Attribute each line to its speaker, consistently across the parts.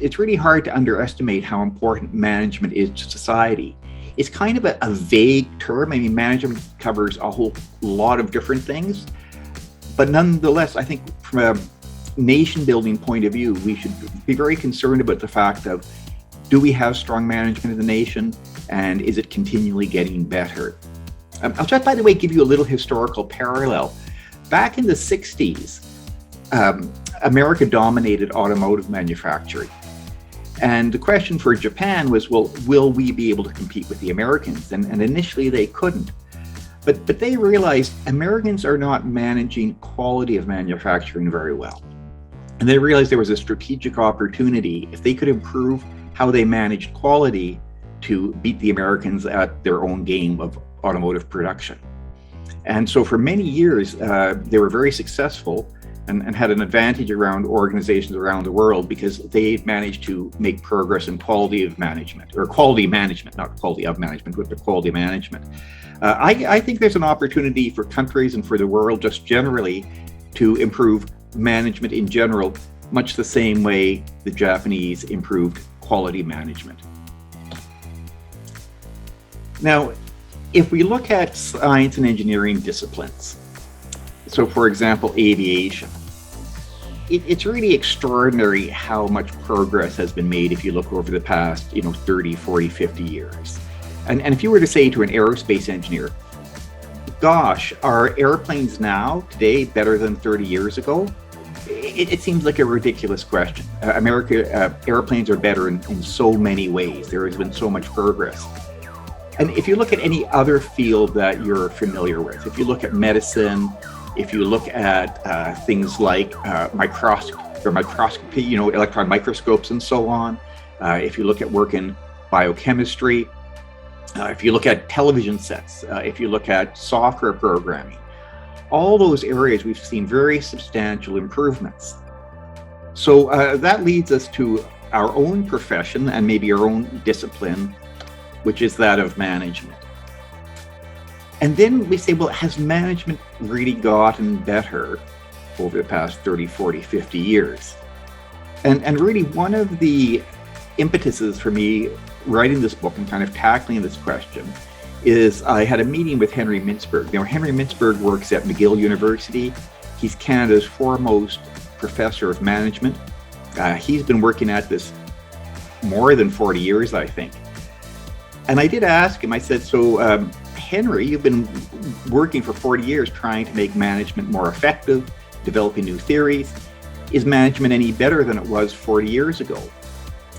Speaker 1: it's really hard to underestimate how important management is to society. It's kind of a vague term. I mean, management covers a whole lot of different things, but nonetheless, I think from a nation building point of view, we should be very concerned about the fact of, do we have strong management in the nation, and is it continually getting better? I'll just, by the way, give you a little historical parallel. Back in the 60s, America dominated automotive manufacturing. And the question for Japan was, well, will we be able to compete with the Americans? And initially they couldn't. But they realized Americans are not managing quality of manufacturing very well. And they realized there was a strategic opportunity, if they could improve how they managed quality, to beat the Americans at their own game of automotive production. And so for many years, they were very successful and had an advantage around organizations around the world, because they managed to make progress in quality of management, or quality management, not quality of management, but the quality management. I think there's an opportunity for countries and for the world just generally to improve management in general, much the same way the Japanese improved quality management. Now, if we look at science and engineering disciplines, so for example, aviation, it's really extraordinary how much progress has been made if you look over the past 30, 40, 50 years. And if you were to say to an aerospace engineer, gosh, are airplanes now, today, better than 30 years ago? It seems like a ridiculous question. Airplanes are better in so many ways. There has been so much progress. And if you look at any other field that you're familiar with, if you look at medicine, if you look at things like microscopy, electron microscopes and so on, if you look at work in biochemistry, if you look at television sets, if you look at software programming, all those areas we've seen very substantial improvements. So that leads us to our own profession and maybe our own discipline, which is that of management. And then we say, well, has management really gotten better over the past 30, 40, 50 years? And really one of the impetuses for me writing this book and kind of tackling this question is I had a meeting with Henry Mintzberg. Henry Mintzberg works at McGill University. He's Canada's foremost professor of management. He's been working at this more than 40 years, I think. And I did ask him, I said, so Henry, you've been working for 40 years trying to make management more effective, developing new theories. Is management any better than it was 40 years ago?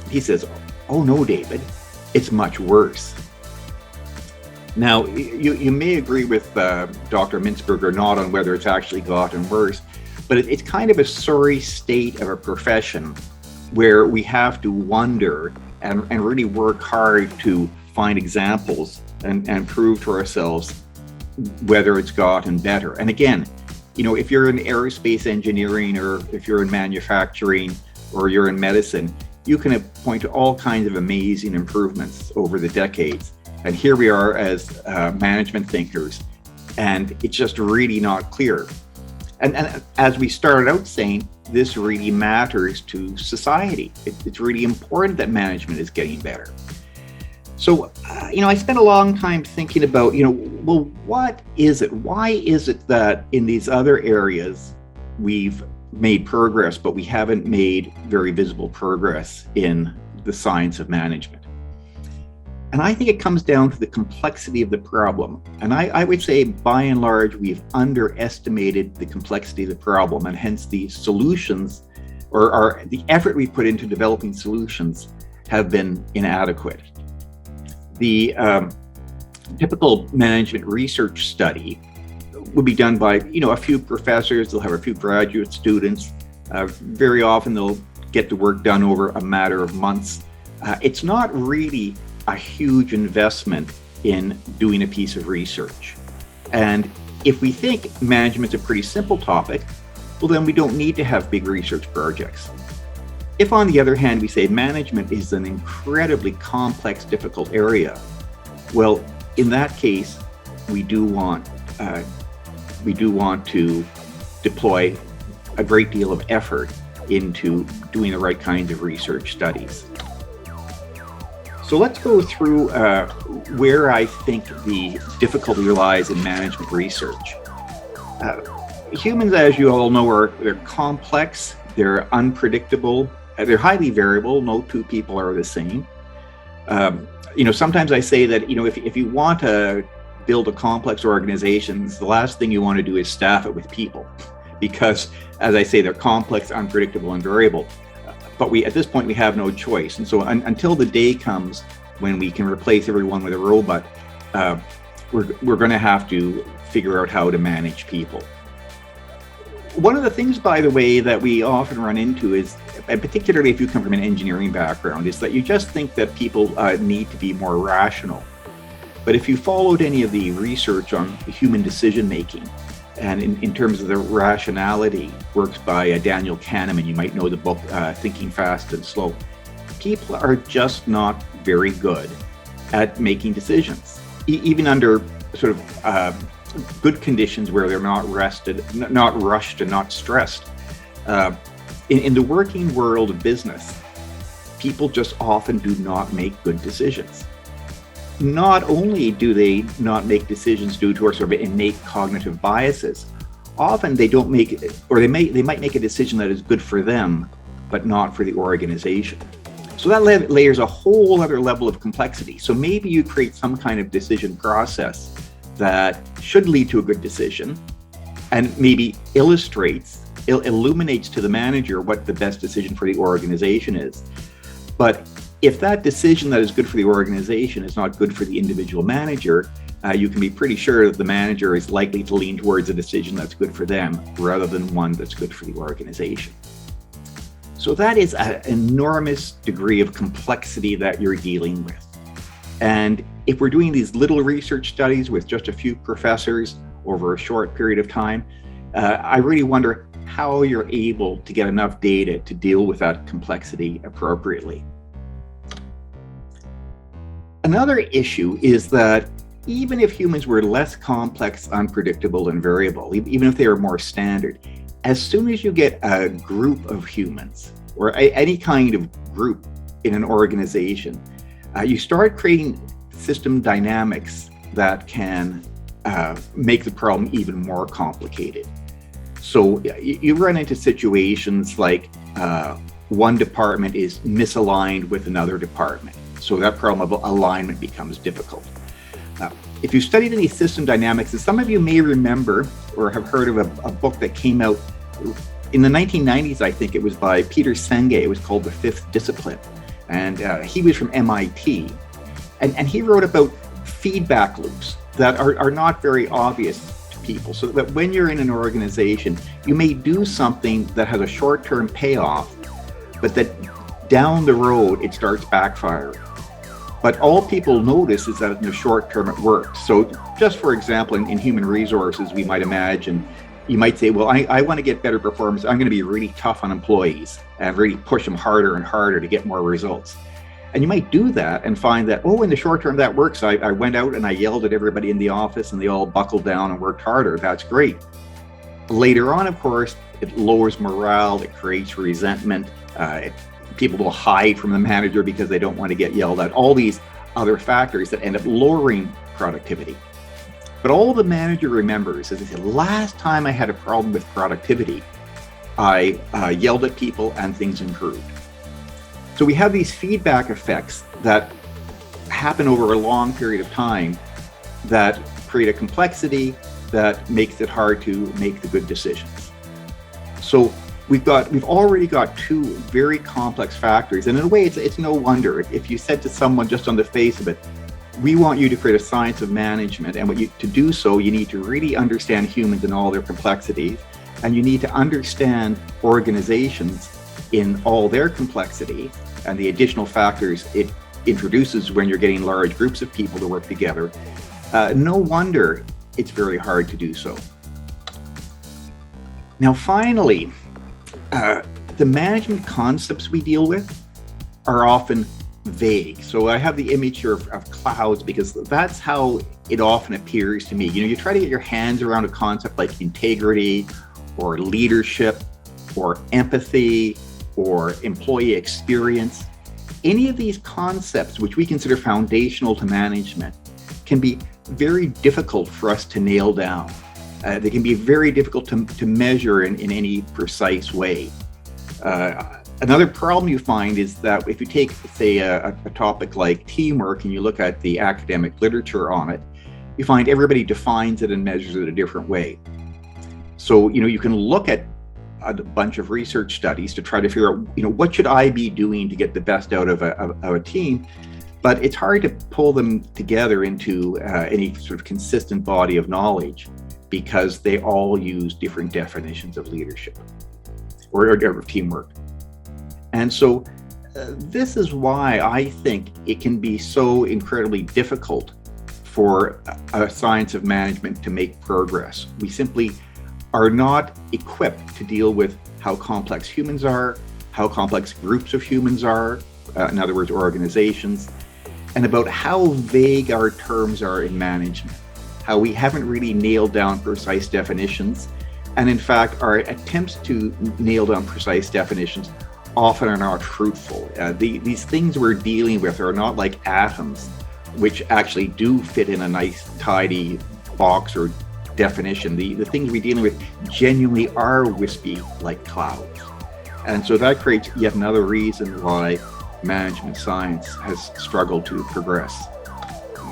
Speaker 1: He says, oh no, David, it's much worse. Now, you may agree with Dr. Mintzberg or not on whether it's actually gotten worse, but it's kind of a sorry state of a profession where we have to wonder and really work hard to find examples and prove to ourselves whether it's gotten better. And again, if you're in aerospace engineering, or if you're in manufacturing, or you're in medicine, you can point to all kinds of amazing improvements over the decades. And here we are as management thinkers, and it's just really not clear. And as we started out saying, this really matters to society. It's really important that management is getting better. So, I spent a long time thinking about, well, what is it? Why is it that in these other areas we've made progress, but we haven't made very visible progress in the science of management? And I think it comes down to the complexity of the problem. And I would say, by and large, we've underestimated the complexity of the problem, and hence the solutions, or the effort we put into developing solutions, have been inadequate. The typical management research study would be done by, a few professors. They'll have a few graduate students. Very often they'll get the work done over a matter of months. It's not really a huge investment in doing a piece of research. And if we think management's a pretty simple topic, well, then we don't need to have big research projects. If, on the other hand, we say management is an incredibly complex, difficult area, well, in that case, we do want to deploy a great deal of effort into doing the right kinds of research studies. So let's go through where I think the difficulty lies in management research. Humans, as you all know, they're complex, they're unpredictable, they're highly variable. No two people are the same. Sometimes I say that, if you want to build a complex organization, the last thing you want to do is staff it with people, because, as I say, they're complex, unpredictable, and variable. But at this point, we have no choice. And so until the day comes when we can replace everyone with a robot, we're going to have to figure out how to manage people. One of the things, by the way, that we often run into is, and particularly if you come from an engineering background, is that you just think that people need to be more rational. But if you followed any of the research on human decision making, and in terms of the rationality, works by Daniel Kahneman, you might know the book Thinking Fast and Slow. People are just not very good at making decisions, even under sort of good conditions where they're not rushed and not stressed. In the working world of business, people just often do not make good decisions. Not only do they not make decisions due to our sort of innate cognitive biases, often they don't make, or they might make a decision that is good for them, but not for the organization. So that layers a whole other level of complexity. So maybe you create some kind of decision process that should lead to a good decision, and maybe illuminates to the manager what the best decision for the organization is. But if that decision that is good for the organization is not good for the individual manager, you can be pretty sure that the manager is likely to lean towards a decision that's good for them rather than one that's good for the organization. So that is an enormous degree of complexity that you're dealing with. And if we're doing these little research studies with just a few professors over a short period of time, I really wonder how you're able to get enough data to deal with that complexity appropriately. Another issue is that even if humans were less complex, unpredictable, and variable, even if they were more standard, as soon as you get a group of humans or any kind of group in an organization, you start creating system dynamics that can make the problem even more complicated. So you run into situations like one department is misaligned with another department. So that problem of alignment becomes difficult. If you studied any system dynamics, and some of you may remember or have heard of a book that came out in the 1990s, I think it was by Peter Senge. It was called The Fifth Discipline. And he was from MIT. And he wrote about feedback loops that are not very obvious to people. So that when you're in an organization, you may do something that has a short-term payoff, but that down the road, it starts backfiring. But all people notice is that in the short term, it works. So just for example, in human resources, we might imagine, you might say, well, I want to get better performance. I'm going to be really tough on employees and really push them harder and harder to get more results. And you might do that and find that, in the short term, that works. I went out and I yelled at everybody in the office and they all buckled down and worked harder. That's great. Later on, of course, it lowers morale, it creates resentment, people will hide from the manager because they don't want to get yelled at. All these other factors that end up lowering productivity. But all the manager remembers is the last time I had a problem with productivity, I yelled at people and things improved. So we have these feedback effects that happen over a long period of time that create a complexity that makes it hard to make the good decisions. So we've already got two very complex factors, and in a way, it's no wonder if you said to someone just on the face of it, we want you to create a science of management, and to do so, you need to really understand humans and all their complexities, and you need to understand organizations in all their complexity and the additional factors it introduces when you're getting large groups of people to work together. No wonder it's very hard to do so. Now, finally, the management concepts we deal with are often vague. So I have the image here of clouds because that's how it often appears to me. You try to get your hands around a concept like integrity or leadership or empathy or employee experience. Any of these concepts, which we consider foundational to management, can be very difficult for us to nail down. They can be very difficult to measure in any precise way. Another problem you find is that if you take, say, a topic like teamwork and you look at the academic literature on it, you find everybody defines it and measures it a different way. So, you can look at a bunch of research studies to try to figure out, what should I be doing to get the best out of a team? But it's hard to pull them together into any sort of consistent body of knowledge because they all use different definitions of leadership or teamwork. And so this is why I think it can be so incredibly difficult for a science of management to make progress. We simply are not equipped to deal with how complex humans are, how complex groups of humans are, in other words, organizations, and about how vague our terms are in management, how we haven't really nailed down precise definitions. And in fact, our attempts to nail down precise definitions often are not fruitful. These things we're dealing with are not like atoms, which actually do fit in a nice, tidy box or definition. The things we're dealing with genuinely are wispy like clouds. And so that creates yet another reason why management science has struggled to progress.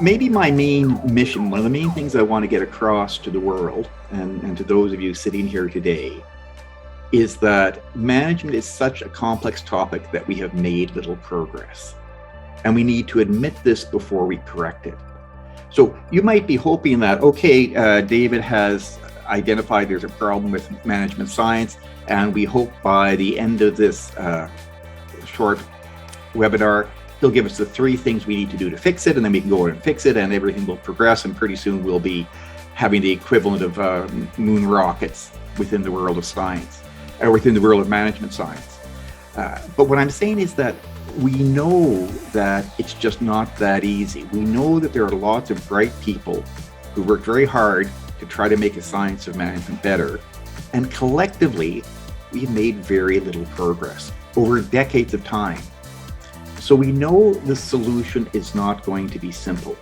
Speaker 1: Maybe my main mission, one of the main things I want to get across to the world and to those of you sitting here today, is that management is such a complex topic that we have made little progress. And we need to admit this before we correct it. So you might be hoping that, okay, David has identified there's a problem with management science, and we hope by the end of this short webinar, he'll give us the 3 things we need to do to fix it, and then we can go and fix it, and everything will progress, and pretty soon we'll be having the equivalent of moon rockets within the world of science, or within the world of management science. But what I'm saying is that we know that it's just not that easy. We know that there are lots of bright people who work very hard to try to make a science of management better, and collectively, we've made very little progress over decades of time. So we know the solution is not going to be simple.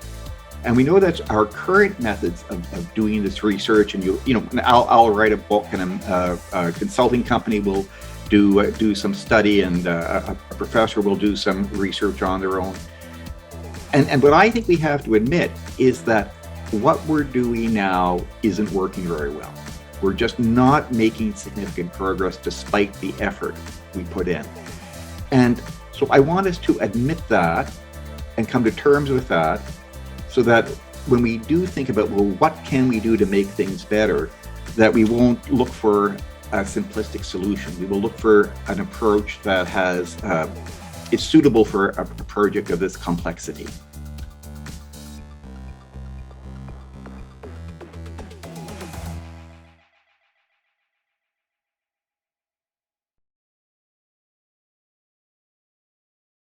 Speaker 1: And we know that our current methods of doing this research, and I'll write a book, and a consulting company will do some study, and a professor will do some research on their own. And what I think we have to admit is that what we're doing now isn't working very well. We're just not making significant progress despite the effort we put in. And so I want us to admit that and come to terms with that, so that when we do think about, well, what can we do to make things better, that we won't look for a simplistic solution. We will look for an approach that is suitable for a project of this complexity.